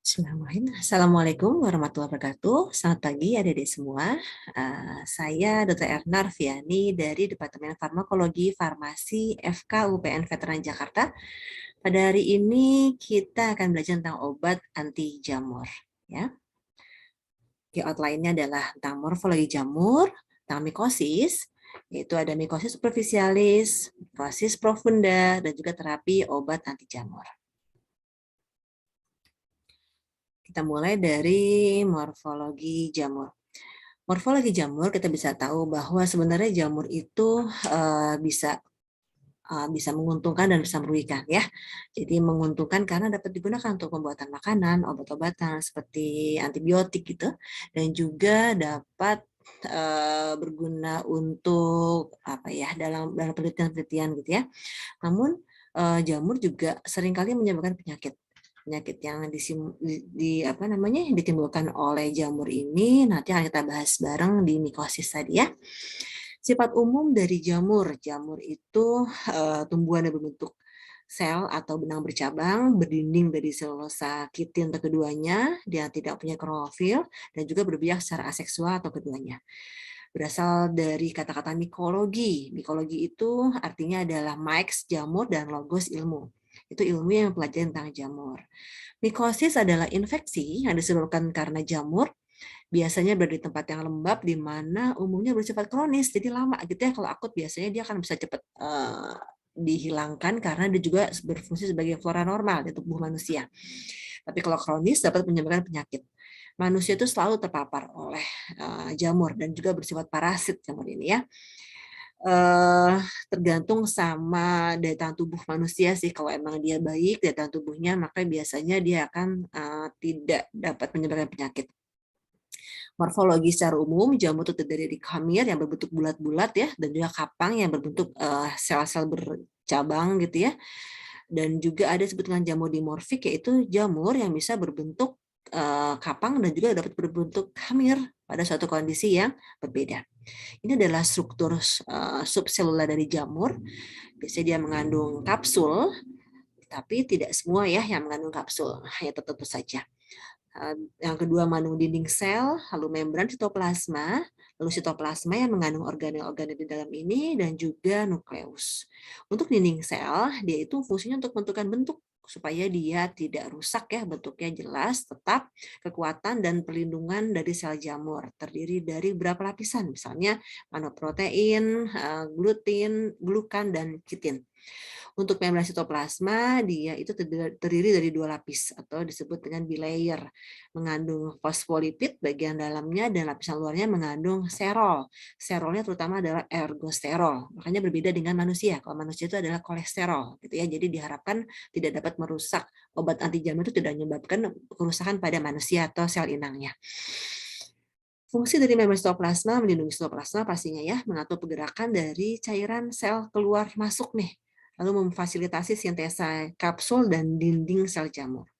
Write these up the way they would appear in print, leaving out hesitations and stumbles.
Bismillahirrahmanirrahim. Assalamualaikum warahmatullahi wabarakatuh. Selamat pagi adik-adik semua. Saya Dr. Erna Arfiani dari Departemen Farmakologi Farmasi FK UPN Veteran Jakarta. Pada hari ini kita akan belajar tentang obat anti jamur. Ya. Oke, outline-nya adalah tentang morfologi jamur, tentang mikosis, yaitu ada mikosis superficialis, mikosis profunda, dan juga terapi obat anti jamur. Kita mulai dari morfologi jamur. Morfologi jamur kita bisa tahu bahwa sebenarnya jamur itu bisa menguntungkan dan bisa merugikan ya. Jadi menguntungkan karena dapat digunakan untuk pembuatan makanan, obat-obatan seperti antibiotik gitu, dan juga dapat berguna untuk dalam penelitian-penelitian gitu ya. Namun jamur juga seringkali menyebabkan penyakit yang ditimbulkan oleh jamur ini nanti akan kita bahas bareng di mikosis tadi ya. Sifat umum dari jamur itu tumbuhan yang berbentuk sel atau benang bercabang, berdinding dari selulosa kitin atau keduanya, dia tidak punya klorofil, dan juga berbiak secara aseksual atau keduanya. Berasal dari kata-kata mikologi. Mikologi itu artinya adalah mix, jamur, dan logos, ilmu. Itu ilmu yang mempelajari tentang jamur. Mikosis adalah infeksi yang disebabkan karena jamur, biasanya berada di tempat yang lembab, di mana umumnya bersifat kronis, jadi lama gitu ya. Kalau akut biasanya dia akan bisa cepat dihilangkan karena dia juga berfungsi sebagai flora normal di tubuh manusia. Tapi kalau kronis dapat menyebabkan penyakit. Manusia itu selalu terpapar oleh jamur dan juga bersifat parasit jamur ini ya. Tergantung sama daya tahan tubuh manusia sih. Kalau emang dia baik daya tahan tubuhnya, maka biasanya dia akan tidak dapat menyebabkan penyakit. Morfologi secara umum, jamur itu terdiri dari kamir yang berbentuk bulat-bulat ya, dan juga kapang yang berbentuk sel-sel bercabang gitu ya. Dan juga ada disebut dengan jamur dimorfik, yaitu jamur yang bisa berbentuk kapang dan juga dapat berbentuk kamir pada suatu kondisi yang berbeda. Ini adalah struktur subselular dari jamur. Biasanya dia mengandung kapsul, tapi tidak semua ya yang mengandung kapsul, hanya tertentu saja. Yang kedua mengandung dinding sel, lalu membran sitoplasma, lalu sitoplasma yang mengandung organel-organel di dalam ini, dan juga nukleus. Untuk dinding sel, dia itu fungsinya untuk menentukan bentuk supaya dia tidak rusak ya, bentuknya jelas, tetap kekuatan dan perlindungan dari sel jamur. Terdiri dari berapa lapisan, misalnya monoprotein, glutin, glukan, dan kitin. Untuk membran sitoplasma, dia itu terdiri dari 2 lapis atau disebut dengan bilayer, mengandung fosfolipid bagian dalamnya dan lapisan luarnya mengandung serol. Serolnya terutama adalah ergosterol. Makanya berbeda dengan manusia. Kalau manusia itu adalah kolesterol gitu ya. Jadi diharapkan tidak dapat merusak. Obat anti jamur itu tidak menyebabkan kerusakan pada manusia atau sel inangnya. Fungsi dari membran sitoplasma melindungi sitoplasma pastinya ya, mengatur pergerakan dari cairan sel keluar masuk nih, lalu memfasilitasi sintesa kapsul dan dinding sel jamur.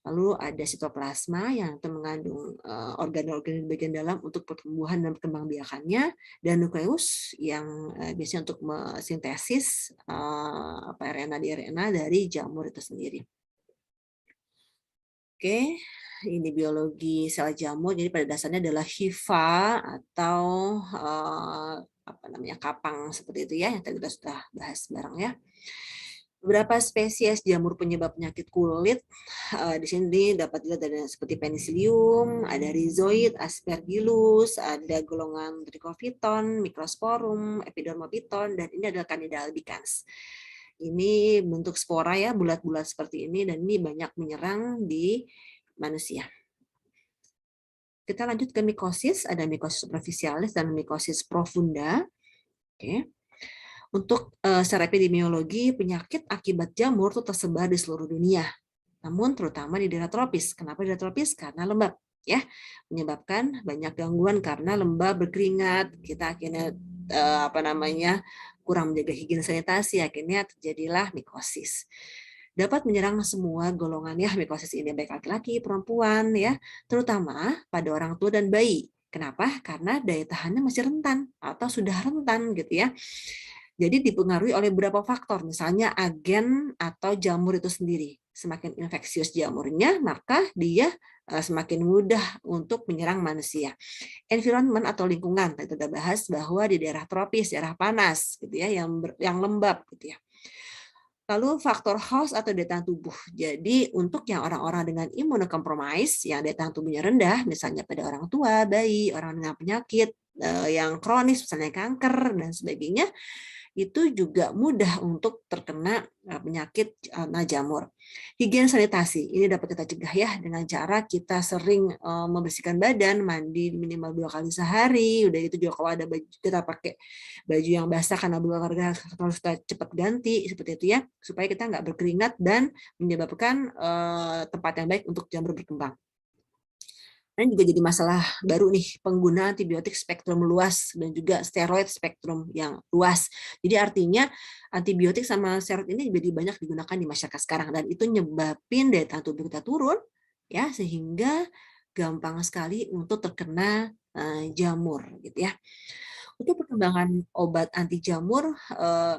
Lalu ada sitoplasma yang mengandung organ-organ di bagian dalam untuk pertumbuhan dan perkembangbiakannya, dan nukleus yang biasanya untuk sintesis RNA di RNA dari jamur itu sendiri. Oke, ini biologi sel jamur. Jadi pada dasarnya adalah hifa atau kapang seperti itu ya, yang tadi kita sudah bahas bareng ya. Beberapa spesies jamur penyebab penyakit kulit di sini dapat dilihat ada seperti penicillium, ada rhizoid, aspergillus, ada golongan trichophyton, microsporum, epidermophyton, dan ini adalah Candida albicans. Ini bentuk spora ya, bulat-bulat seperti ini, dan ini banyak menyerang di manusia. Kita lanjut ke mikosis, ada mikosis superficialis dan mikosis profunda. Oke. Untuk secara epidemiologi, penyakit akibat jamur itu tersebar di seluruh dunia. Namun terutama di daerah tropis. Kenapa di daerah tropis? Karena lembab, ya, menyebabkan banyak gangguan karena lembab, berkeringat, kita akhirnya kurang menjaga higienis sanitasi, akhirnya terjadilah mikosis. Dapat menyerang semua golongan ya mikosis ini, baik laki-laki, perempuan ya, terutama pada orang tua dan bayi. Kenapa? Karena daya tahannya masih rentan atau sudah rentan gitu ya. Jadi dipengaruhi oleh beberapa faktor, misalnya agen atau jamur itu sendiri. semakin infeksius jamurnya, maka dia semakin mudah untuk menyerang manusia. Environment atau lingkungan, kita sudah bahas bahwa di daerah tropis, daerah panas, gitu ya, yang lembab, gitu ya. Lalu faktor host atau daya tahan tubuh. Jadi untuk yang orang-orang dengan imunokompromis, yang daya tahan tubuhnya rendah, misalnya pada orang tua, bayi, orang dengan penyakit yang kronis, misalnya kanker dan sebagainya, itu juga mudah untuk terkena penyakit jamur. Higien sanitasi ini dapat kita cegah ya dengan cara kita sering membersihkan badan, mandi minimal 2 kali sehari. Udah itu juga kalau ada baju, kita pakai baju yang basah karena berolahraga harus kita cepat ganti seperti itu ya, supaya kita nggak berkeringat dan menyebabkan tempat yang baik untuk jamur berkembang. Dan juga jadi masalah baru nih, pengguna antibiotik spektrum luas dan juga steroid spektrum yang luas. Jadi artinya antibiotik sama steroid ini jadi banyak digunakan di masyarakat sekarang, dan itu nyebabin daya tahan tubuh kita turun ya, sehingga gampang sekali untuk terkena jamur gitu ya. Untuk perkembangan obat anti jamur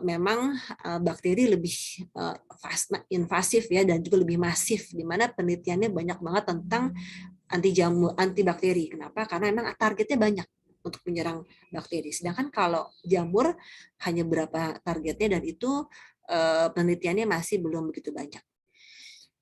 memang bakteri lebih invasif ya, dan juga lebih masif, di mana penelitiannya banyak banget tentang antibakteri. Kenapa? Karena memang targetnya banyak untuk menyerang bakteri. Sedangkan kalau jamur hanya berapa targetnya, dan itu penelitiannya masih belum begitu banyak.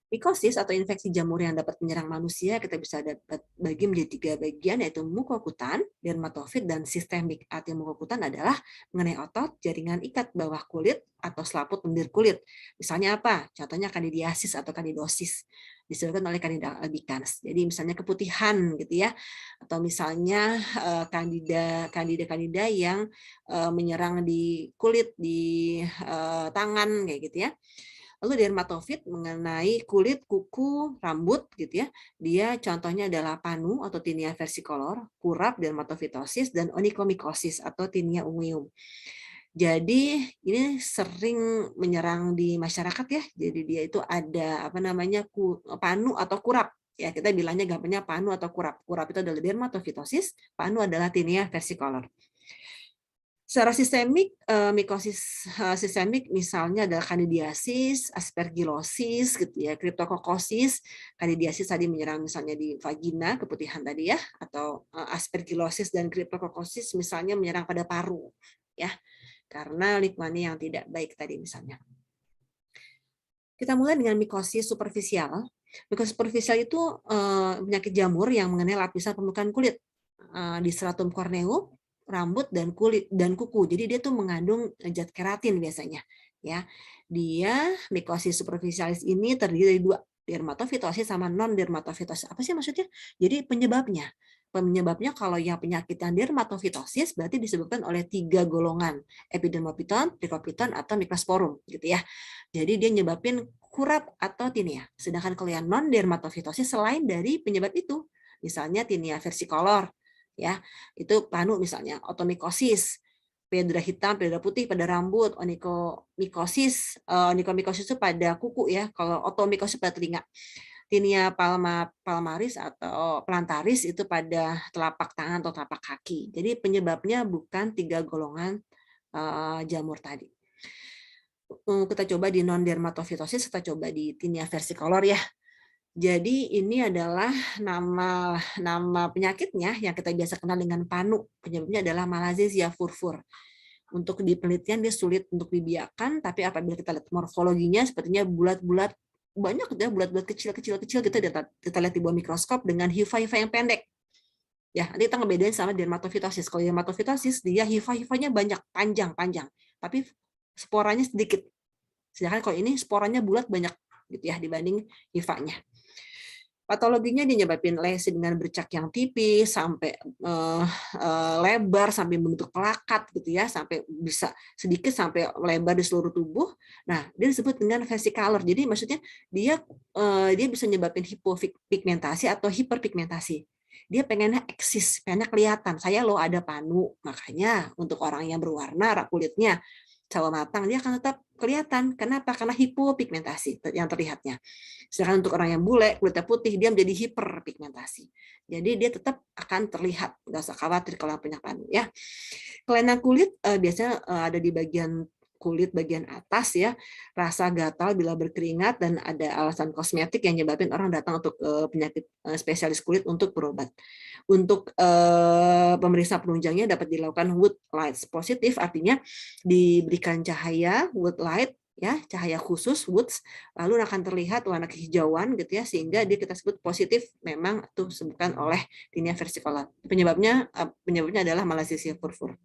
Mikosis atau infeksi jamur yang dapat menyerang manusia kita bisa dapat bagi menjadi 3 bagian, yaitu mukokutan, dermatofit, dan sistemik. Arti mukokutan adalah mengenai otot, jaringan ikat bawah kulit, atau selaput lendir kulit. Misalnya apa? Contohnya kandidiasis atau kandidosis disebabkan oleh Candida albicans. Jadi misalnya keputihan gitu ya, atau misalnya kandida yang menyerang di kulit, di tangan kayak gitu ya. Lalu dermatofit mengenai kulit, kuku, rambut gitu ya. Dia contohnya adalah panu atau Tinea versicolor, kurap dermatofitosis, dan onychomycosis atau Tinea unguium. Jadi ini sering menyerang di masyarakat ya. Jadi dia itu ada panu atau kurap. Ya, kita bilangnya gampangnya panu atau kurap. Kurap itu adalah dermatofitosis, panu adalah Tinea versicolor. Secara sistemik, mikosis sistemik misalnya adalah kandidiasis, aspergillosis, gitu ya, cryptococcosis. Kandidiasis tadi menyerang misalnya di vagina, keputihan tadi ya, atau aspergillosis dan cryptococcosis misalnya menyerang pada paru, ya, karena lingkungannya yang tidak baik tadi misalnya. Kita mulai dengan mikosis superficial. Mikosis superficial itu penyakit jamur yang mengenai lapisan permukaan kulit di stratum corneum, rambut, dan kulit dan kuku. Jadi dia tuh mengandung zat keratin biasanya ya. Dia mikosis superficialis ini terdiri dari 2, dermatofitosis sama non dermatofitosis. Apa sih maksudnya? Jadi penyebabnya kalau yang penyakit yang dermatofitosis berarti disebabkan oleh 3 golongan, epidermopiton, trichopiton, atau microsporum gitu ya. Jadi dia nyebabin kurap atau tinea. Sedangkan kalau yang non dermatofitosis selain dari penyebab itu, misalnya Tinea versicolor ya, itu panu misalnya, otomikosis, pedra hitam, pedra putih pada rambut, onychomycosis itu pada kuku ya, kalau otomikosis pada telinga. Tinea palmaris atau plantaris itu pada telapak tangan atau telapak kaki. Jadi penyebabnya bukan 3 golongan jamur tadi. Kita coba di non dermatofitosis, kita coba di Tinea versicolor ya. Jadi ini adalah nama penyakitnya yang kita biasa kenal dengan panu. Penyebabnya adalah Malassezia furfur. Untuk di penelitian dia sulit untuk dibiarkan, tapi apabila kita lihat morfologinya sepertinya bulat-bulat, banyak ya bulat-bulat kecil-kecil kita lihat di bawah mikroskop dengan hifa-hifa yang pendek. Ya, nanti kita ngebedain sama dermatofitosis. Kalau dermatofitosis dia hifa-hifanya banyak, panjang, tapi sporanya sedikit. Sedangkan kalau ini sporanya bulat banyak gitu ya dibanding hifanya. Patologinya dinyebabin lesi dengan bercak yang tipis sampai lebar sampai membentuk pelakat gitu ya, sampai bisa sedikit sampai lebar di seluruh tubuh. Nah, dia disebut dengan vesicolor. Jadi maksudnya dia bisa nyebabin hipopigmentasi atau hiperpigmentasi. Dia pengennya eksis, pengennya kelihatan. Saya loh ada panu, makanya untuk orang yang berwarna kulitnya sawo matang dia akan tetap kelihatan. Kenapa? Karena hipopigmentasi yang terlihatnya. Sedangkan untuk orang yang bule, kulitnya putih, dia menjadi hiperpigmentasi. Jadi dia tetap akan terlihat, nggak usah khawatir kalau punya panu ya. Kelainan kulit biasanya ada di bagian kulit bagian atas ya, rasa gatal bila berkeringat, dan ada alasan kosmetik yang nyebabin orang datang untuk penyakit spesialis kulit untuk berobat. Untuk pemeriksa penunjangnya dapat dilakukan wood light positif, artinya diberikan cahaya wood light ya, cahaya khusus woods, lalu akan terlihat warna kehijauan gitu ya, sehingga dia kita sebut positif, memang itu disebutkan oleh tinea versicolor. Penyebabnya adalah Malassezia furfur.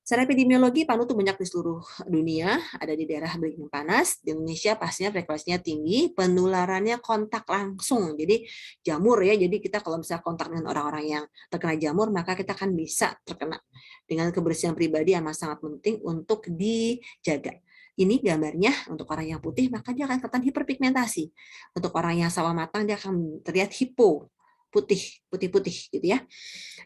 Secara epidemiologi, panu itu banyak di seluruh dunia, ada di daerah beriklim panas. Di Indonesia pastinya frekuensinya tinggi, penularannya kontak langsung. Jadi jamur ya, jadi kita kalau misalnya kontak dengan orang-orang yang terkena jamur, maka kita akan bisa terkena. Dengan kebersihan pribadi yang sangat penting untuk dijaga. Ini gambarnya untuk orang yang putih, maka dia akan kelihatan hiperpigmentasi. Untuk orang yang sawo matang, dia akan terlihat hipo, putih-putih gitu ya.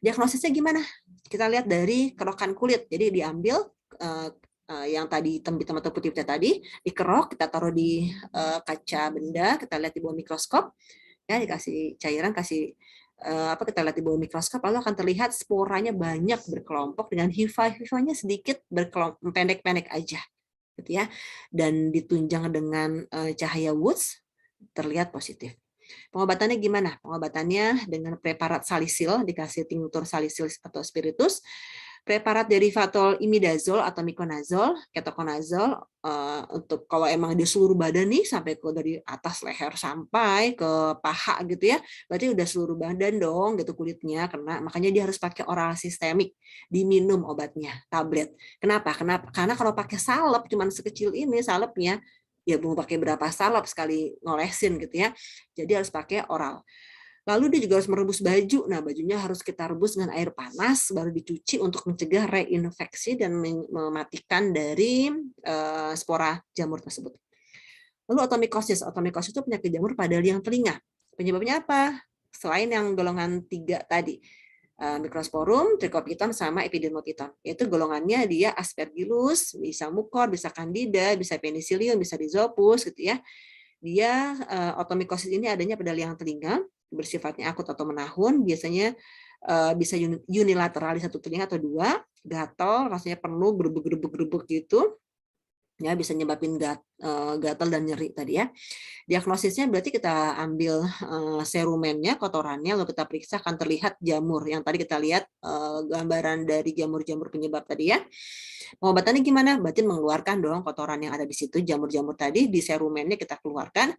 Diagnosisnya gimana? Kita lihat dari kerokan kulit. Jadi diambil yang tadi hitam-hitam atau putih tadi, dikerok, kita taruh di kaca benda, kita lihat di bawah mikroskop, ya dikasih cairan, kita lihat di bawah mikroskop, lalu akan terlihat sporanya banyak berkelompok dengan hifa-hifanya sedikit berkelompok pendek-pendek aja, gitu ya. Dan ditunjang dengan cahaya woods, terlihat positif. Pengobatannya gimana? Pengobatannya dengan preparat salisil, dikasih tinctur salisil atau spiritus, preparat derivatul imidazol atau miconazol, ketoconazol, untuk kalau emang di seluruh badan nih, sampai ke dari atas leher sampai ke paha gitu ya, berarti udah seluruh badan dong gitu kulitnya kena, makanya dia harus pakai oral sistemik, diminum obatnya, tablet. Kenapa? Karena kalau pakai salep, cuman sekecil ini salepnya, ya mau pakai berapa salep sekali ngolesin gitu ya. Jadi harus pakai oral. Lalu dia juga harus merebus baju. Nah, bajunya harus kita rebus dengan air panas, baru dicuci untuk mencegah reinfeksi dan mematikan dari spora jamur tersebut. Lalu otomikosis. Otomikosis itu penyakit jamur pada liang telinga. Penyebabnya apa? Selain yang golongan 3 tadi. Microsporum, Trichopiton, sama Epidermopiton. Yaitu golongannya dia Aspergillus, bisa Mucor, bisa Candida, bisa Penicillium, bisa Rhizopus gitu ya. Dia otomikosis ini adanya pada liang telinga, bersifatnya akut atau menahun, biasanya bisa unilateral di satu telinga atau dua, gatal, rasanya penuh, gerebek-gerebek gitu. Ya, bisa nyebabin gatal dan nyeri tadi ya. Diagnosisnya berarti kita ambil serumennya, kotorannya, lalu kita periksa, akan terlihat jamur yang tadi kita lihat gambaran dari jamur-jamur penyebab tadi ya. Pengobatannya gimana? Berarti mengeluarkan dong kotoran yang ada di situ, jamur-jamur tadi, di serumennya kita keluarkan,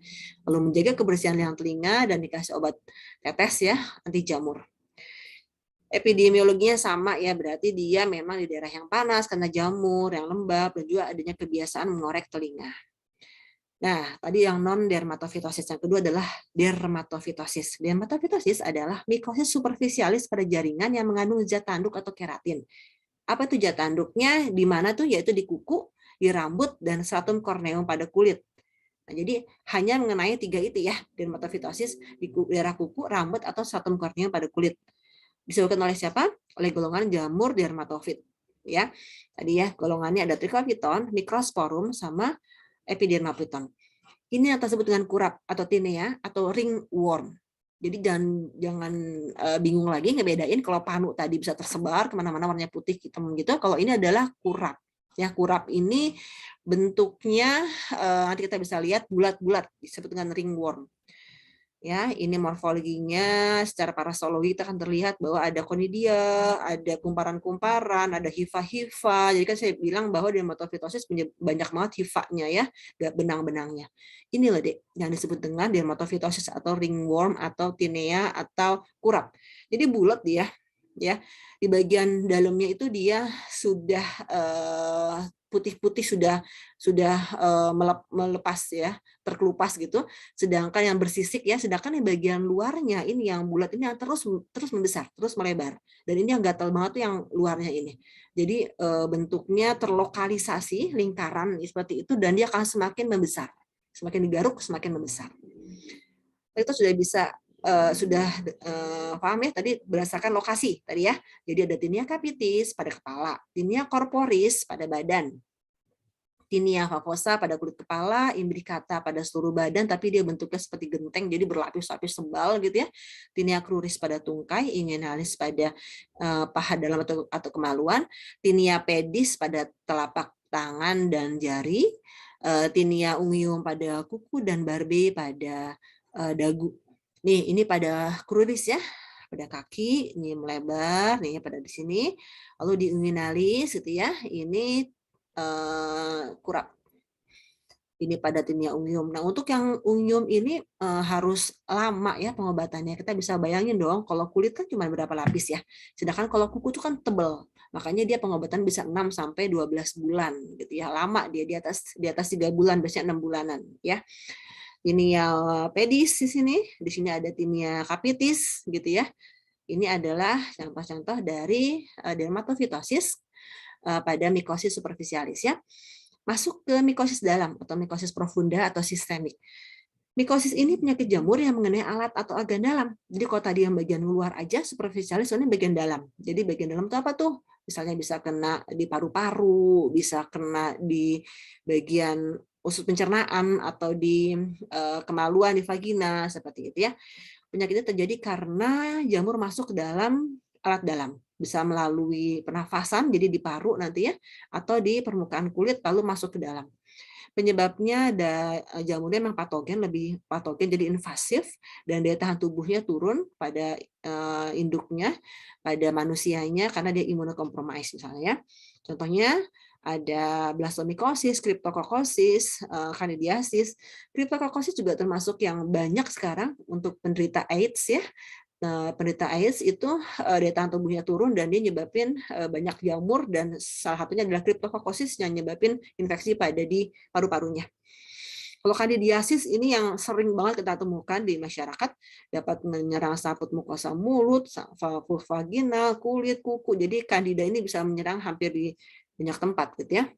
lalu menjaga kebersihan liang telinga dan dikasih obat tetes ya, anti jamur. Epidemiologinya sama ya, berarti dia memang di daerah yang panas karena jamur, yang lembab, dan juga adanya kebiasaan mengorek telinga. Nah, tadi yang non-dermatofitosis. Yang kedua adalah dermatofitosis. Dermatofitosis adalah mikosis superficialis pada jaringan yang mengandung zat tanduk atau keratin. Apa itu zat tanduknya? Di mana tuh? Yaitu di kuku, di rambut, dan stratum corneum pada kulit. Nah, jadi hanya mengenai 3 itu ya, dermatofitosis di daerah kuku, rambut, atau stratum corneum pada kulit. Disebabkan oleh siapa? Oleh golongan jamur dermatofit. Ya, tadi ya golongannya ada Trichopiton, Microsporum, sama Epidermopiton. Ini yang tersebut dengan kurap atau tinea atau ringworm. Jadi jangan bingung lagi ngebedain kalau panu tadi bisa tersebar kemana-mana warnanya putih hitam gitu. Kalau ini adalah kurap. Ya, kurap ini bentuknya nanti kita bisa lihat bulat-bulat, disebut dengan ringworm. Ya, ini morfologinya secara parasitologi kita akan terlihat bahwa ada konidia, ada kumparan-kumparan, ada hifa-hifa. Jadi kan saya bilang bahwa dermatofitosis banyak banget hifanya ya, benang-benangnya. Inilah deh yang disebut dengan dermatofitosis atau ringworm atau tinea atau kurap. Jadi bulat dia ya. Di bagian dalamnya itu dia sudah putih-putih, sudah melepas ya, terkelupas gitu. Sedangkan yang bersisik ya, sedangkan yang bagian luarnya ini yang bulat ini yang terus membesar, terus melebar. Dan ini yang gatal banget tuh yang luarnya ini. Jadi bentuknya terlokalisasi lingkaran seperti itu, dan dia akan semakin membesar. Semakin digaruk semakin membesar. Itu sudah bisa paham ya tadi berdasarkan lokasi tadi ya. Jadi ada tinea capitis pada kepala, tinea corporis pada badan, tinea favosa pada kulit kepala, imbricata pada seluruh badan, tapi dia bentuknya seperti genteng, jadi berlapis-lapis tebal gitu ya. Tinea cruris pada tungkai, inguinalis pada paha dalam atau kemaluan, tinea pedis pada telapak tangan dan jari, tinea unguium pada kuku, dan barbe pada dagu. Nih, ini pada cruris ya, pada kaki, ini melebar, nih pada di sini. Lalu di unguinalis gitu ya, ini kurap. Ini pada tinea unguium. Nah, untuk yang unguium ini harus lama ya pengobatannya. Kita bisa bayangin dong, kalau kulit kan cuma berapa lapis ya. Sedangkan kalau kuku itu kan tebal. Makanya dia pengobatan bisa 6 sampai 12 bulan gitu ya. Lama dia di atas 3 bulan, biasanya 6 bulanan ya. Tinea pedis di sini. Di sini ada tinea capitis gitu ya. Ini adalah contoh-contoh dari dermatofitosis pada mikosis superficialis ya. Masuk ke mikosis dalam atau mikosis profunda atau sistemik. Mikosis ini penyakit jamur yang mengenai alat atau organ dalam. Jadi kalau tadi yang bagian luar aja, superficialis ini bagian dalam. Jadi bagian dalam itu apa tuh? Misalnya bisa kena di paru-paru, bisa kena di bagian usus pencernaan atau di kemaluan, di vagina, seperti itu ya. Penyakitnya terjadi karena jamur masuk ke dalam alat dalam. Bisa melalui pernafasan, jadi di paru nanti ya, atau di permukaan kulit lalu masuk ke dalam. Penyebabnya ada jamurnya memang patogen, lebih patogen, jadi invasif, dan daya tahan tubuhnya turun pada induknya, pada manusianya karena dia imunokompromis misalnya ya. Contohnya ada blastomikosis, cryptococcosis, candidiasis. Cryptococcosis juga termasuk yang banyak sekarang untuk penderita AIDS ya. Penderita AIDS itu daya tahan tubuhnya turun dan dia nyebabin banyak jamur, dan salah satunya adalah cryptococcosis yang nyebabin infeksi pada di paru-parunya. Kalau candidiasis ini yang sering banget kita temukan di masyarakat, dapat menyerang saput mukosa mulut, vaginal, kulit, kuku. Jadi candida ini bisa menyerang hampir di banyak tempat gitu ya.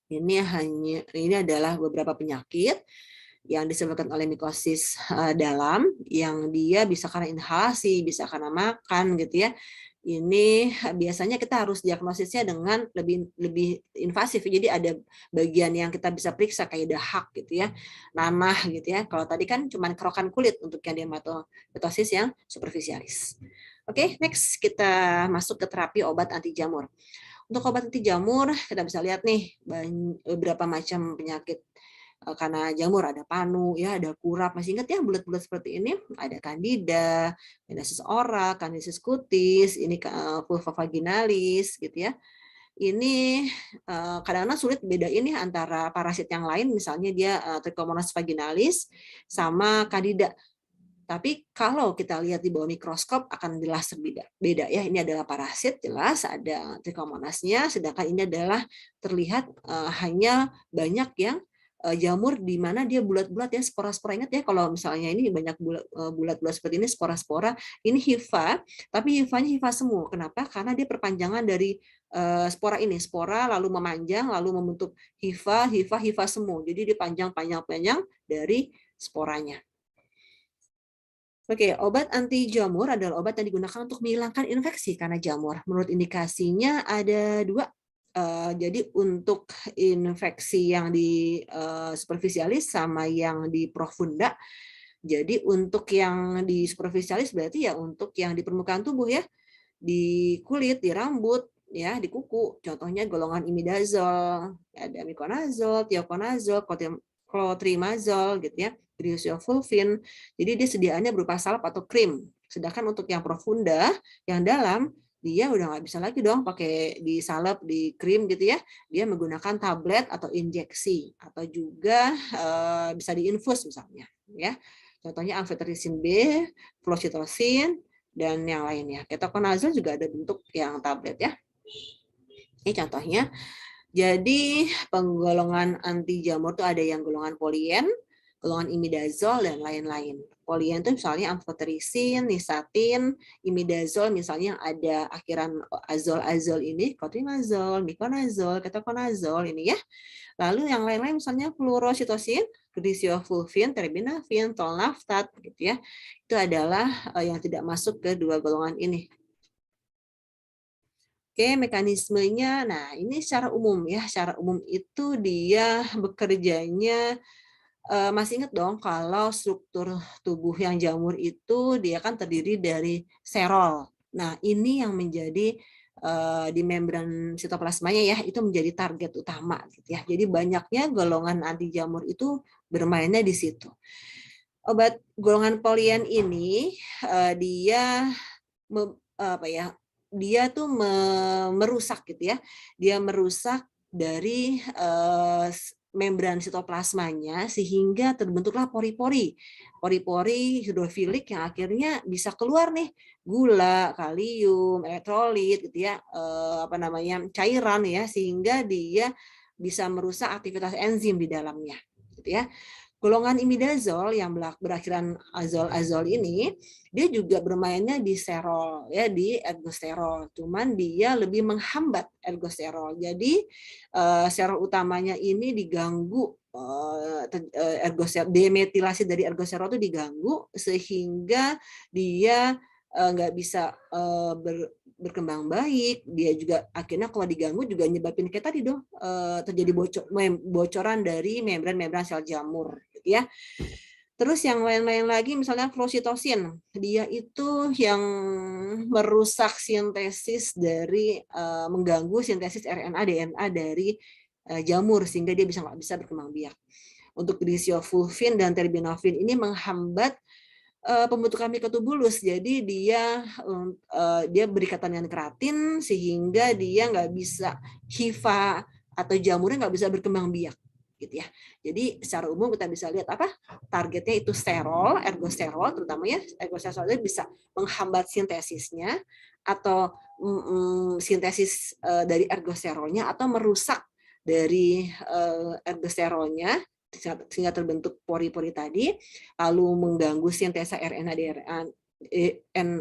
Ini adalah beberapa penyakit yang disebabkan oleh mikosis dalam, yang dia bisa karena inhalasi, bisa karena makan gitu ya. Ini biasanya kita harus diagnosisnya dengan lebih invasif. Jadi ada bagian yang kita bisa periksa kayak dahak gitu ya, nanah gitu ya. Kalau tadi kan cuma kerokan kulit untuk yang dermatofitosis yang superficialis. Oke, next kita masuk ke terapi obat anti jamur. Untuk obat anti jamur kita bisa lihat nih beberapa macam penyakit karena jamur, ada panu ya, ada kurap, masih ingat ya bulat-bulat seperti ini, ada candida, candidiasis ora, candidiasis cutis, ini vulva vaginalis gitu ya. Ini kadang-kadang sulit bedain ya antara parasit yang lain, misalnya dia Trichomonas vaginalis sama candida. Tapi kalau kita lihat di bawah mikroskop akan jelas beda ya. Ini adalah parasit, jelas ada trichomonasnya, sedangkan ini adalah terlihat hanya banyak yang jamur di mana dia bulat-bulat ya, spora-spora. Ingat ya kalau misalnya ini banyak bulat-bulat seperti ini, spora-spora, ini hifa, tapi hifanya hifa semu. Kenapa? Karena dia perpanjangan dari spora ini, spora lalu memanjang lalu membentuk hifa semu. Jadi dia panjang dari sporanya. Oke, obat anti jamur adalah obat yang digunakan untuk menghilangkan infeksi karena jamur. Menurut indikasinya ada 2. Jadi untuk infeksi yang di superficialis sama yang di profunda. Jadi untuk yang di superficialis berarti ya untuk yang di permukaan tubuh ya, di kulit, di rambut, ya, di kuku. Contohnya golongan imidazol, ada miconazol, thioconazol, clotrimazole gitu ya, griseofulvin. Jadi dia sediaannya berupa salep atau krim. Sedangkan untuk yang profunda, yang dalam, dia udah nggak bisa lagi dong pakai di salep, di krim gitu ya. Dia menggunakan tablet atau injeksi, atau juga bisa diinfus misalnya. Ya, contohnya amfiterizin B, fluoxetine, dan yang lainnya. Ketoconazole juga ada bentuk yang tablet ya. Ini contohnya. Jadi penggolongan anti jamur itu ada yang golongan polien, golongan imidazol, dan lain-lain. Polien itu misalnya amfiterizin, nistatin, imidazol misalnya yang ada akhiran azol ini, clotrimazole, miconazole, ketoconazole ini ya. Lalu yang lain-lain misalnya fluorositosin, griseofulvin, terbinafin, tolnaftat gitu ya. Itu adalah yang tidak masuk ke 2 golongan ini. Oke, mekanismenya, nah ini secara umum ya, secara umum itu dia bekerjanya, masih ingat dong kalau struktur tubuh yang jamur itu dia kan terdiri dari serol. Nah ini yang menjadi di membran sitoplasmanya ya, itu menjadi target utama gitu ya. Jadi banyaknya golongan anti jamur itu bermainnya di situ. Obat golongan polien ini dia dia tuh merusak gitu ya. Dia merusak dari membran sitoplasmanya sehingga terbentuklah pori-pori. Pori-pori hidrofilik yang akhirnya bisa keluar nih gula, kalium, elektrolit gitu ya, cairan ya, sehingga dia bisa merusak aktivitas enzim di dalamnya gitu ya. Golongan imidazol yang berakhiran azol ini, dia juga bermainnya di sterol ya, di ergosterol. Cuman dia lebih menghambat ergosterol. Jadi sterol utamanya ini diganggu, demetilasi dari ergosterol itu diganggu sehingga dia nggak bisa berkembang baik. Dia juga akhirnya kalau diganggu juga nyebabin kayak tadi dong, terjadi bocoran dari membran-membran sel jamur gitu ya. Terus yang lain-lain lagi misalnya fluoxetine, dia itu yang merusak sintesis dari mengganggu sintesis RNA DNA dari jamur sehingga dia nggak bisa berkembang biak. Untuk glycofulvin dan terbinafin ini menghambat pembentukan mikrotubulus, jadi dia berikatan dengan keratin sehingga dia nggak bisa hifa atau jamurnya nggak bisa berkembang biak gitu ya. Jadi secara umum kita bisa lihat apa targetnya itu sterol, ergosterol terutama ya, ergosterol itu bisa menghambat sintesisnya atau sintesis dari ergosterolnya atau merusak dari ergosterolnya sehingga terbentuk pori-pori tadi, lalu mengganggu sintesa RNA,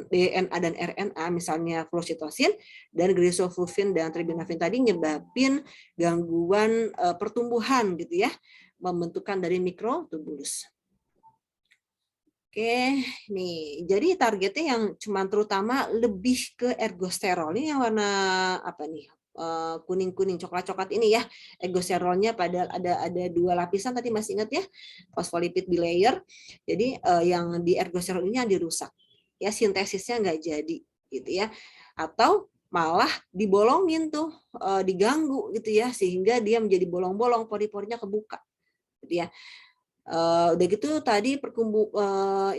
DNA dan RNA, misalnya fluoxetine dan glycofulvin dan terbinafin tadi nyebabin gangguan pertumbuhan gitu ya, pembentukan dari mikrotubulus. Oke, nih jadi targetnya yang cuma terutama lebih ke ergosterol. Ini yang warna apa nih? Kuning-kuning coklat-coklat ini ya, ergosterolnya pada ada 2 lapisan tadi masih ingat ya, fosfolipid bilayer. Jadi yang di ergosterol ini yang dirusak ya, sintesisnya nggak jadi gitu ya, atau malah dibolongin tuh, diganggu gitu ya, sehingga dia menjadi bolong-bolong, pori-porinya kebuka gitu ya. Udah gitu tadi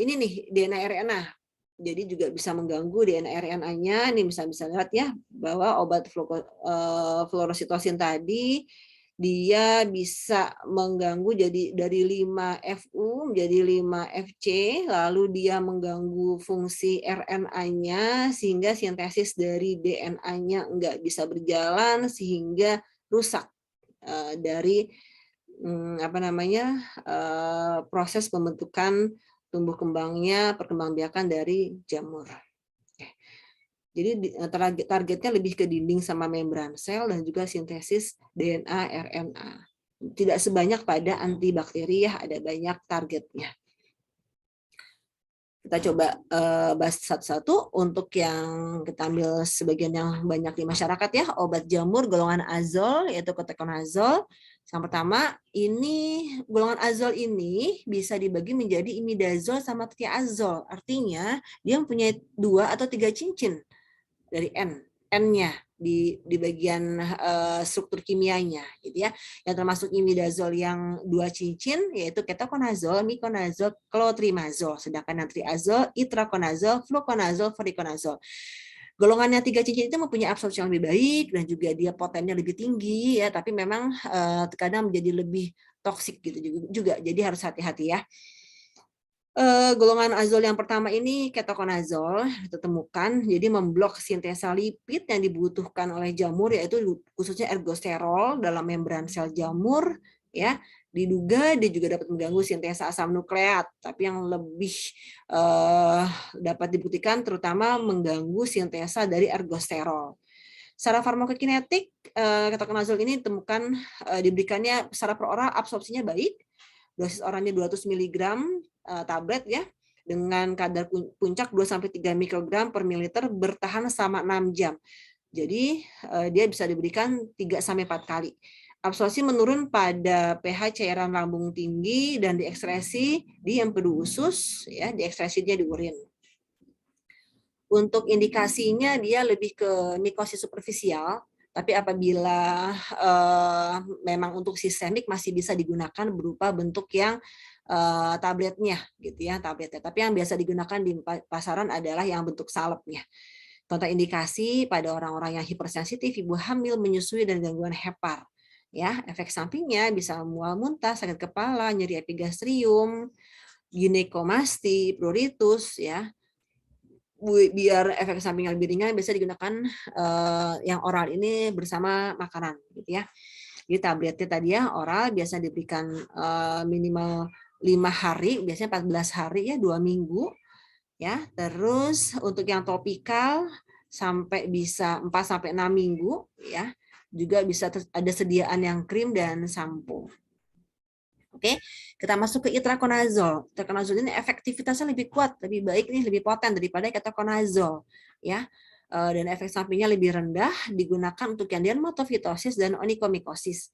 ini nih DNA RNA. Jadi juga bisa mengganggu DNA RNA-nya. Ini bisa lihat ya bahwa obat fluorositosin tadi dia bisa mengganggu jadi dari 5FU menjadi 5FC, lalu dia mengganggu fungsi RNA-nya sehingga sintesis dari DNA-nya nggak bisa berjalan sehingga rusak dari proses pembentukan tumbuh kembangnya, perkembangbiakan dari jamur. Jadi targetnya lebih ke dinding sama membran sel dan juga sintesis DNA, RNA. Tidak sebanyak pada antibakteri ya, ada banyak targetnya. Kita coba bahas satu-satu. Untuk yang kita ambil sebagian yang banyak di masyarakat ya, obat jamur golongan azol yaitu ketokonazol. Yang pertama, ini golongan azol ini bisa dibagi menjadi imidazol sama triazol. Artinya dia mempunyai 2 atau 3 cincin dari N-nya di bagian struktur kimianya gitu ya. Yang termasuk imidazol yang 2 cincin yaitu ketokonazol, mikonazol, clotrimazol. Sedangkan yang triazol, itrakonazol, fluconazol, voriconazol. Golongannya 3 cincin itu mempunyai absorpsi yang lebih baik dan juga dia potennya lebih tinggi ya, tapi memang terkadang menjadi lebih toksik gitu juga. Jadi harus hati-hati ya. Golongan azol yang pertama ini ketokonazol ditemukan, jadi memblok sintesa lipid yang dibutuhkan oleh jamur yaitu khususnya ergosterol dalam membran sel jamur ya. Diduga dia juga dapat mengganggu sintesa asam nukleat, tapi yang lebih dapat dibuktikan terutama mengganggu sintesa dari ergosterol. Secara farmakokinetik, ketokonazol ini ditemukan diberikannya secara per oral absorpsinya baik, dosis oralnya 200 mg tablet ya, dengan kadar puncak 2-3 mikrogram per mililiter bertahan selama 6 jam. Jadi dia bisa diberikan 3-4 kali. Absorpsi menurun pada pH cairan lambung tinggi dan diekskresi di empedu usus, ya, diekskresinya di urin. Untuk indikasinya dia lebih ke mikosis superficial, tapi apabila memang untuk sistemik masih bisa digunakan berupa bentuk yang tabletnya gitu ya, tabletnya. Tapi yang biasa digunakan di pasaran adalah yang bentuk salepnya. Kontraindikasi pada orang-orang yang hipersensitif, ibu hamil, menyusui, dan gangguan hepar. Ya, efek sampingnya bisa mual muntah, sakit kepala, nyeri epigastrium, ginekomasti, pruritus, ya. Biar efek sampingnya lebih ringan, bisa digunakan yang oral ini bersama makanan, gitu ya. Jadi tabletnya tadi ya oral biasa diberikan minimal 5 hari, biasanya 14 hari ya, 2 minggu. Ya, terus untuk yang topikal sampai bisa 4 sampai 6 minggu ya. Juga bisa ada sediaan yang krim dan sampo. Oke, kita masuk ke itraconazole. Itraconazole ini efektivitasnya lebih kuat, lebih baik nih, lebih poten daripada ketoconazole ya. Dan efek sampingnya lebih rendah, digunakan untuk yang dermatofitosis dan onikomikosis.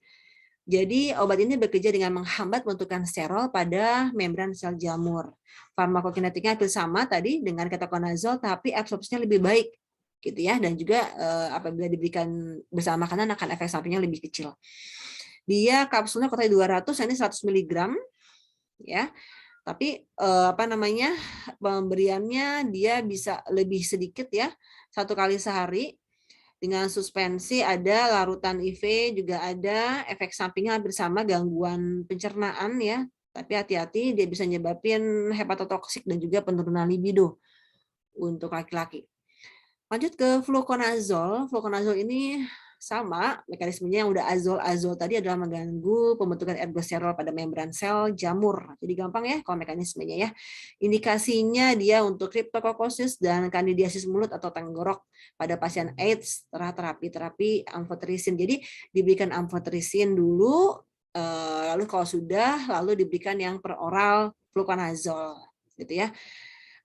Jadi obat ini bekerja dengan menghambat pembentukan sterol pada membran sel jamur. Farmakokinetiknya hampir sama tadi dengan ketoconazole, tapi absorpsinya lebih baik, gitu ya. Dan juga apabila diberikan bersama makanan akan efek sampingnya lebih kecil. Dia kapsulnya katanya 200, ini 100 mg, ya. Tapi pemberiannya dia bisa lebih sedikit ya, 1 kali sehari. Dengan suspensi ada larutan IV, juga ada efek sampingnya hampir sama, gangguan pencernaan ya. Tapi hati-hati dia bisa nyebabin hepatotoksik dan juga penurunan libido untuk laki-laki. Lanjut ke fluconazole. Fluconazole ini sama mekanismenya yang udah azol tadi, adalah mengganggu pembentukan ergosterol pada membran sel jamur. Jadi gampang ya kalau mekanismenya ya. Indikasinya dia untuk Cryptococcus dan kandidiasis mulut atau tenggorok pada pasien AIDS setelah terapi amfoterisin. Jadi diberikan amfoterisin dulu, lalu kalau sudah lalu diberikan yang per oral fluconazole gitu ya.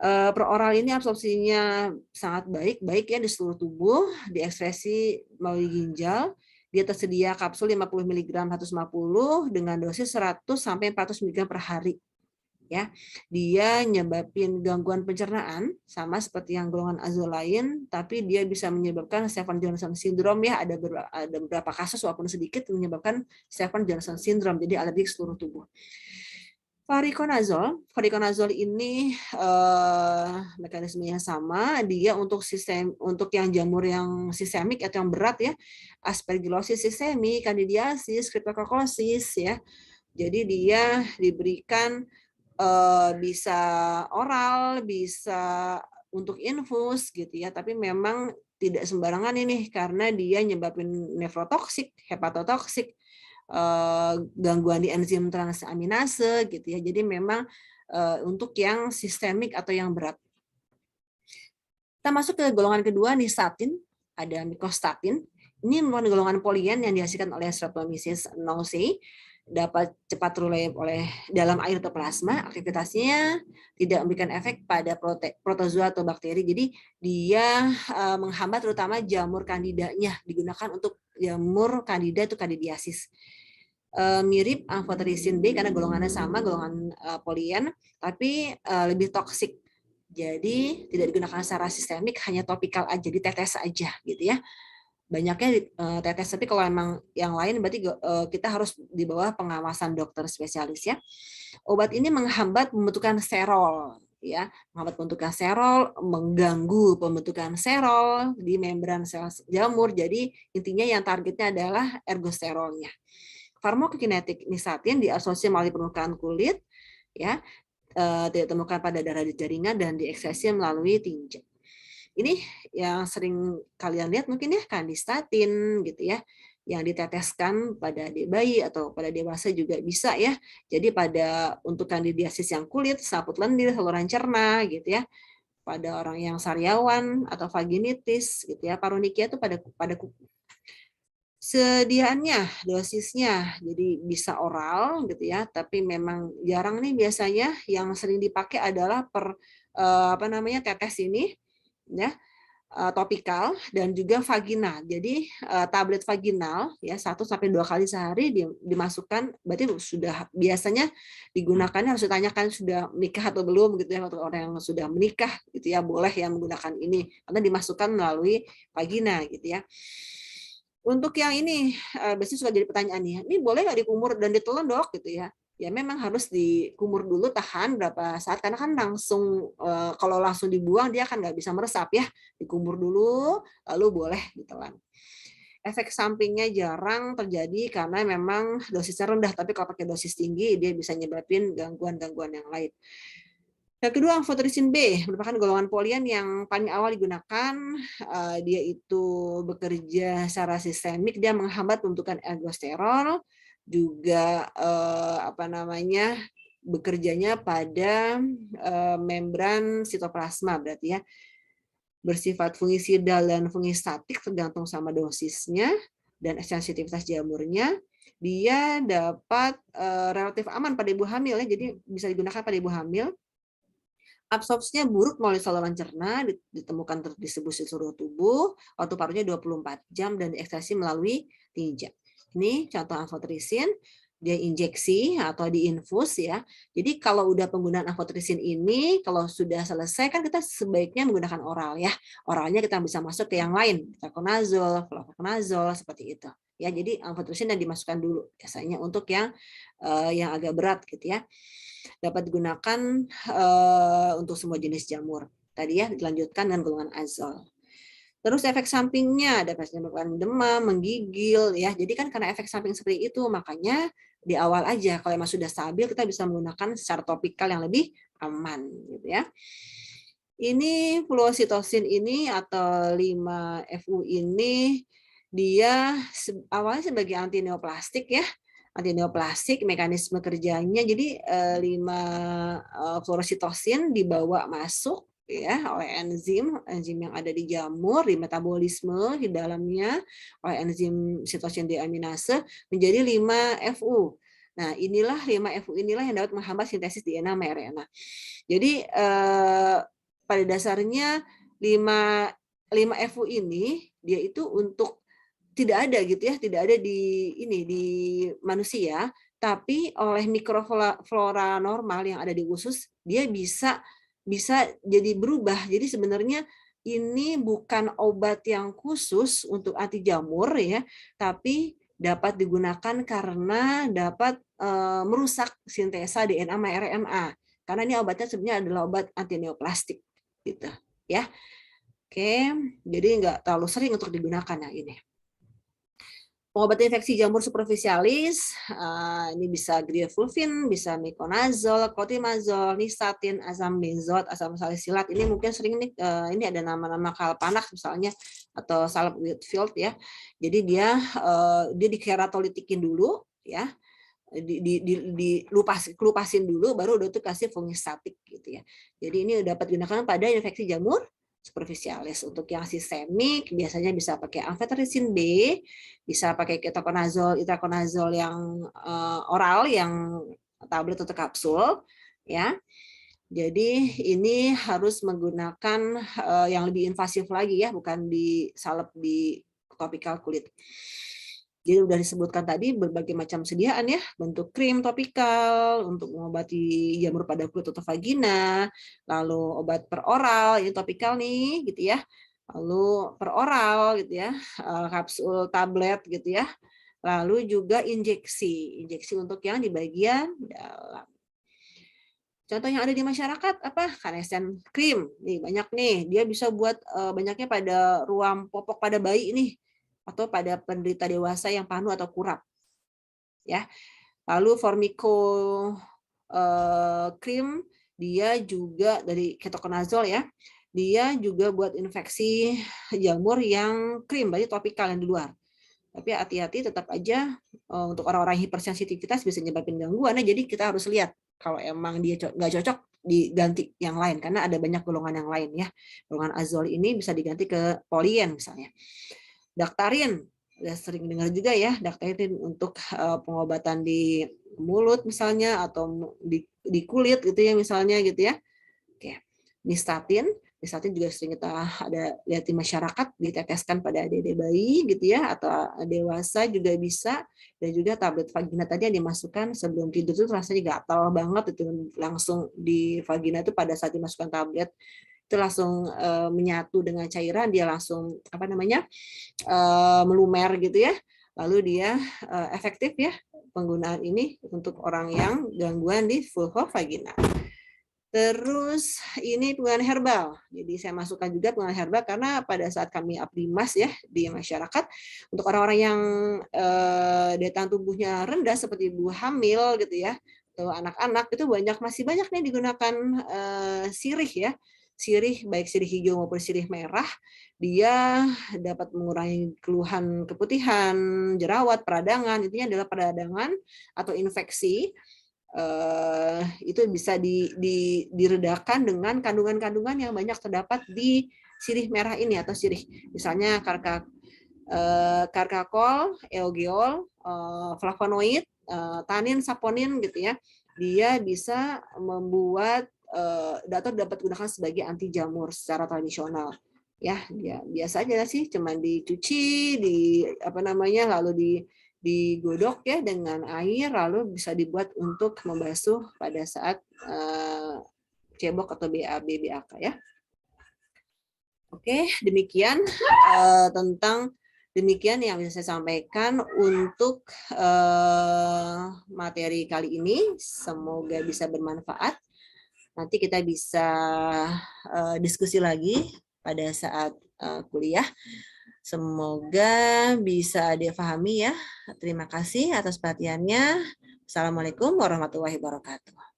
Per oral ini absorpsinya sangat baik ya di seluruh tubuh, diekspresi melalui ginjal. Dia tersedia kapsul 50 mg 150 dengan dosis 100 sampai 400 mg per hari. Ya. Dia nyebabin gangguan pencernaan sama seperti yang golongan azol lain, tapi dia bisa menyebabkan Stevens-Johnson syndrome ya, ada beberapa kasus walaupun sedikit menyebabkan Stevens-Johnson syndrome, jadi alergi seluruh tubuh. Fluconazole ini mekanismenya sama, dia untuk yang jamur yang sistemik atau yang berat ya, aspergillosis sistemik, candidiasis, cryptococcosis ya. Jadi dia diberikan bisa oral, bisa untuk infus gitu ya, tapi memang tidak sembarangan ini karena dia nyebabin nefrotoksik, hepatotoksik, gangguan di enzim transaminase gitu ya. Jadi memang untuk yang sistemik atau yang berat. Kita masuk ke golongan kedua, nistatin, ada mikostatin. Ini merupakan golongan polien yang dihasilkan oleh Streptomyces nousei, dapat cepat terulai oleh dalam air atau plasma. Aktivitasnya tidak memberikan efek pada protozoa atau bakteri. Jadi dia menghambat terutama jamur kandidanya, digunakan untuk jamur kandida itu kandidiasis. Mirip amfoterisin B karena golongannya sama, golongan polien, tapi lebih toksik. Jadi tidak digunakan secara sistemik, hanya topikal aja, ditetes aja gitu ya. Banyaknya tetes, tapi kalau emang yang lain berarti kita harus di bawah pengawasan dokter spesialis ya. Obat ini menghambat pembentukan sterol ya, menghambat pembentukan sterol, mengganggu pembentukan sterol di membran sel jamur. Jadi intinya yang targetnya adalah ergosterolnya. Farmakokinetik nistatin diasosiasi melalui permukaan kulit ya, ditemukan pada darah di jaringan dan diekspresi melalui tinja. Ini yang sering kalian lihat mungkin ya, kandistatin gitu ya, yang diteteskan pada bayi atau pada dewasa juga bisa ya. Jadi untuk kandidiasis yang kulit, saput lendir, saluran cerna gitu ya, pada orang yang sariawan atau vaginitis gitu ya, paronikia itu pada kuku. Sediaannya, dosisnya, jadi bisa oral gitu ya, tapi memang jarang nih biasanya. Yang sering dipakai adalah tetes ini ya, topikal dan juga vaginal. Jadi tablet vaginal ya 1 sampai 2 kali sehari dimasukkan, berarti sudah biasanya digunakannya harus ditanyakan sudah menikah atau belum gitu ya, untuk orang yang sudah menikah gitu ya boleh yang menggunakan ini karena dimasukkan melalui vagina gitu ya. Untuk yang ini biasanya suka jadi pertanyaan nih, ini boleh nggak dikumur dan ditelan dok gitu ya? Ya memang harus dikumur dulu, tahan berapa saat karena kan langsung kalau langsung dibuang dia akan nggak bisa meresap ya, dikumur dulu lalu boleh ditelan. Efek sampingnya jarang terjadi karena memang dosisnya rendah, tapi kalau pakai dosis tinggi dia bisa nyebabin gangguan-gangguan yang lain. Yang kedua, amfoterisin B merupakan golongan polian yang paling awal digunakan. Dia itu bekerja secara sistemik, dia menghambat pembentukan ergosterol, juga bekerjanya pada membran sitoplasma berarti ya, bersifat fungisidal dan fungistatik tergantung sama dosisnya dan sensitivitas jamurnya. Dia dapat relatif aman pada ibu hamil ya, jadi bisa digunakan pada ibu hamil. Absorpsinya buruk melalui saluran cerna, ditemukan terdistribusi seluruh tubuh, waktu paruhnya 24 jam dan diekstrasi melalui tinja. Ini contoh amfoterisin, dia injeksi atau diinfus ya. Jadi kalau udah penggunaan amfoterisin ini, kalau sudah selesai kan kita sebaiknya menggunakan oral ya. Oralnya kita bisa masuk ke yang lain, itraconazole, fluconazole seperti itu. Ya, jadi amfoterisin yang dimasukkan dulu biasanya untuk yang agak berat gitu ya. Dapat digunakan untuk semua jenis jamur. Tadi ya dilanjutkan dengan golongan azol. Terus efek sampingnya ada menyebabkan demam, menggigil ya. Jadi kan karena efek samping seperti itu makanya di awal aja kalau memang sudah stabil kita bisa menggunakan secara topikal yang lebih aman gitu ya. Ini fluositosin ini atau 5-FU ini dia awalnya sebagai anti neoplastik ya. Antineoplastik mekanisme kerjanya jadi 5-fluorositosin dibawa masuk ya oleh enzim yang ada di jamur, di metabolisme di dalamnya oleh enzim sitosin deaminase menjadi 5-FU. Nah, inilah 5-FU inilah yang dapat menghambat sintesis DNA sama RNA. Jadi pada dasarnya 5-FU ini dia itu untuk tidak ada gitu ya, tidak ada di manusia, tapi oleh mikroflora normal yang ada di usus dia bisa jadi berubah. Jadi sebenarnya ini bukan obat yang khusus untuk anti jamur ya, tapi dapat digunakan karena dapat merusak sintesa DNA sama RNA. Karena ini obatnya sebenarnya adalah obat anti neoplastik gitu ya. Oke, jadi nggak terlalu sering untuk digunakan yang ini. Pengobatan infeksi jamur superficialis, ini bisa griafulvin, bisa miconazole, clotimazole, nystatin, asam benzoat, asam salisilat. Ini mungkin sering nih, ini ada nama-nama kalpanax misalnya, atau salep Whitfield ya. Jadi dia dikeratolitikin dulu ya, dilupasin dulu, baru udah tuh kasih fungistatik gitu ya. Jadi ini dapat digunakan pada infeksi jamur superficialis. Untuk yang sistemik biasanya bisa pakai amfoterisin B, bisa pakai ketoconazole, itraconazole yang oral, yang tablet atau kapsul ya. Jadi ini harus menggunakan yang lebih invasif lagi ya, bukan disalep di topikal kulit. Jadi sudah disebutkan tadi berbagai macam sediaan ya, bentuk krim topikal untuk mengobati jamur pada kulit atau vagina, lalu obat peroral, ini topikal nih gitu ya, lalu peroral gitu ya, kapsul tablet gitu ya, lalu juga injeksi untuk yang di bagian dalam. Contoh yang ada di masyarakat apa? Kanesen krim, nih banyak nih, dia bisa buat banyaknya pada ruam popok pada bayi nih, atau pada penderita dewasa yang panu atau kurap. Ya. Lalu Formico krim dia juga dari ketoconazole ya. Dia juga buat infeksi jamur yang krim, berarti topikal yang di luar. Tapi hati-hati tetap aja untuk orang-orang hipersensitivitas bisa nyebabin gangguan. Jadi kita harus lihat kalau emang dia nggak cocok diganti yang lain karena ada banyak golongan yang lain ya. Golongan azol ini bisa diganti ke polien misalnya. Daktarin, udah sering dengar juga ya, daktarin untuk pengobatan di mulut misalnya atau di kulit gitu ya misalnya gitu ya. Oke. Nystatin Misalnya juga sering kita ada lihat di masyarakat diteteskan pada adik-adik bayi gitu ya, atau dewasa juga bisa. Dan juga tablet vagina tadi yang dimasukkan sebelum tidur itu rasanya gatal banget itu, langsung di vagina itu pada saat dimasukkan tablet itu langsung menyatu dengan cairan, dia langsung apa namanya melumer gitu ya. Lalu dia efektif ya penggunaan ini untuk orang yang gangguan di vulva vagina. Terus ini penggunaan herbal. Jadi saya masukkan juga penggunaan herbal karena pada saat kami abdimas ya di masyarakat, untuk orang-orang yang daya tahan tubuhnya rendah seperti ibu hamil gitu ya, atau anak-anak itu masih banyak nih digunakan sirih ya. Sirih baik sirih hijau maupun sirih merah, dia dapat mengurangi keluhan keputihan, jerawat, peradangan, intinya adalah peradangan atau infeksi. Itu bisa diredakan dengan kandungan-kandungan yang banyak terdapat di sirih merah ini atau sirih, misalnya karkakol, eogeol, flavonoid, tanin, saponin gitu ya. Dia bisa membuat atau dapat digunakan sebagai anti jamur secara tradisional. Ya, dia biasa aja sih, cuman dicuci, lalu digodok ya dengan air, lalu bisa dibuat untuk membasuh pada saat cebok atau BAB BAK ya. Oke, demikian demikian yang bisa saya sampaikan untuk materi kali ini. Semoga bisa bermanfaat. Nanti kita bisa diskusi lagi pada saat kuliah. Semoga bisa difahami ya. Terima kasih atas perhatiannya. Assalamualaikum warahmatullahi wabarakatuh.